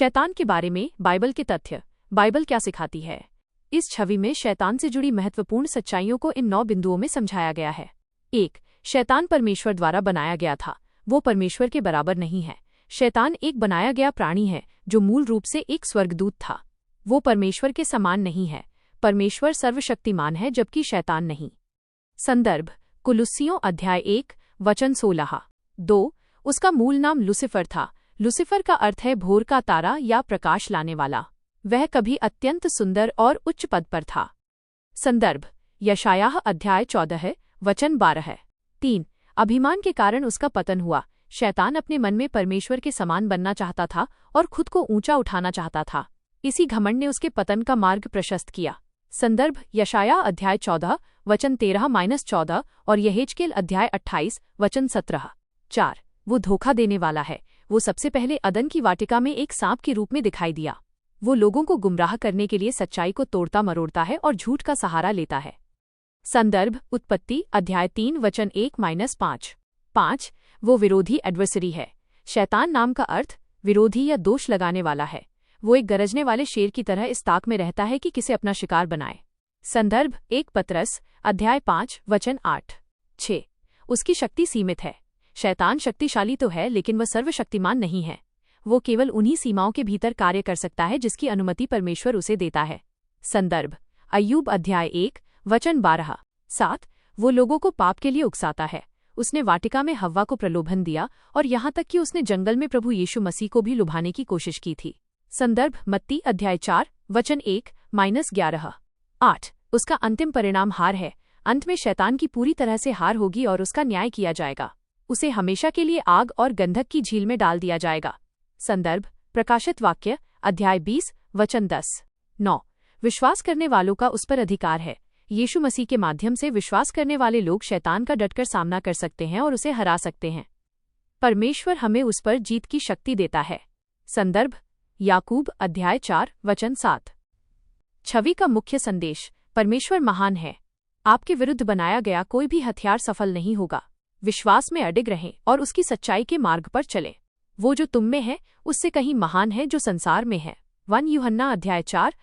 शैतान के बारे में बाइबल के तथ्य। बाइबल क्या सिखाती है? इस छवि में शैतान से जुड़ी महत्वपूर्ण सच्चाइयों को इन 9 बिंदुओं में समझाया गया है। 1. शैतान परमेश्वर द्वारा बनाया गया था। वो परमेश्वर के बराबर नहीं है। शैतान एक बनाया गया प्राणी है जो मूल रूप से एक स्वर्गदूत था। वो परमेश्वर के समान नहीं है। परमेश्वर सर्वशक्तिमान है जबकि शैतान नहीं। संदर्भ: कुलुस्सियों अध्याय 1 वचन 16। 2. उसका मूल नाम लूसीफर था। लूसीफर का अर्थ है भोर का तारा या प्रकाश लाने वाला। वह कभी अत्यंत सुंदर और उच्च पद पर था। संदर्भ: यशायाह अध्याय 14 वचन 12। 3. अभिमान के कारण उसका पतन हुआ। शैतान अपने मन में परमेश्वर के समान बनना चाहता था और खुद को ऊंचा उठाना चाहता था। इसी घमंड ने उसके पतन का मार्ग प्रशस्त किया। संदर्भ: यशायाह अध्याय 14 वचन 13-14 और यहेजकेल अध्याय 28 वचन 17। 4. वो धोखा देने वाला है। वो सबसे पहले अदन की वाटिका में एक सांप के रूप में दिखाई दिया। वो लोगों को गुमराह करने के लिए सच्चाई को तोड़ता मरोड़ता है और झूठ का सहारा लेता है। संदर्भ: उत्पत्ति अध्याय 3 वचन 1-5। 5. वो विरोधी एडवर्सरी है। शैतान नाम का अर्थ विरोधी या दोष लगाने वाला है। वो एक गरजने वाले शेर की तरह इस ताक में रहता है कि किसे अपना शिकार बनाए। संदर्भ: 1 पतरस अध्याय 5 वचन 8। 6. उसकी शक्ति सीमित है। शैतान शक्तिशाली तो है लेकिन वह सर्वशक्तिमान नहीं है। वो केवल उन्हीं सीमाओं के भीतर कार्य कर सकता है जिसकी अनुमति परमेश्वर उसे देता है। संदर्भ: अय्यूब अध्याय 1 वचन 12। 7. वो लोगों को पाप के लिए उकसाता है। उसने वाटिका में हव्वा को प्रलोभन दिया और यहाँ तक कि उसने जंगल में प्रभु यीशु मसीह को भी लुभाने की कोशिश की थी। संदर्भ: मत्ती अध्याय 4 वचन 1-11। 8. उसका अंतिम परिणाम हार है। अंत में शैतान की पूरी तरह से हार होगी और उसका न्याय किया जाएगा। उसे हमेशा के लिए आग और गंधक की झील में डाल दिया जाएगा। संदर्भ: प्रकाशित वाक्य अध्याय 20 वचन 10। 9. विश्वास करने वालों का उस पर अधिकार है। यीशु मसीह के माध्यम से विश्वास करने वाले लोग शैतान का डटकर सामना कर सकते हैं और उसे हरा सकते हैं। परमेश्वर हमें उस पर जीत की शक्ति देता है। संदर्भ: याकूब अध्याय 4 वचन 7। छवि का मुख्य संदेश: परमेश्वर महान है। आपके विरुद्ध बनाया गया कोई भी हथियार सफल नहीं होगा। विश्वास में अडिग रहें और उसकी सच्चाई के मार्ग पर चलें। वो जो तुम में है उससे कहीं महान है जो संसार में है। 1 यूहन्ना अध्याय 4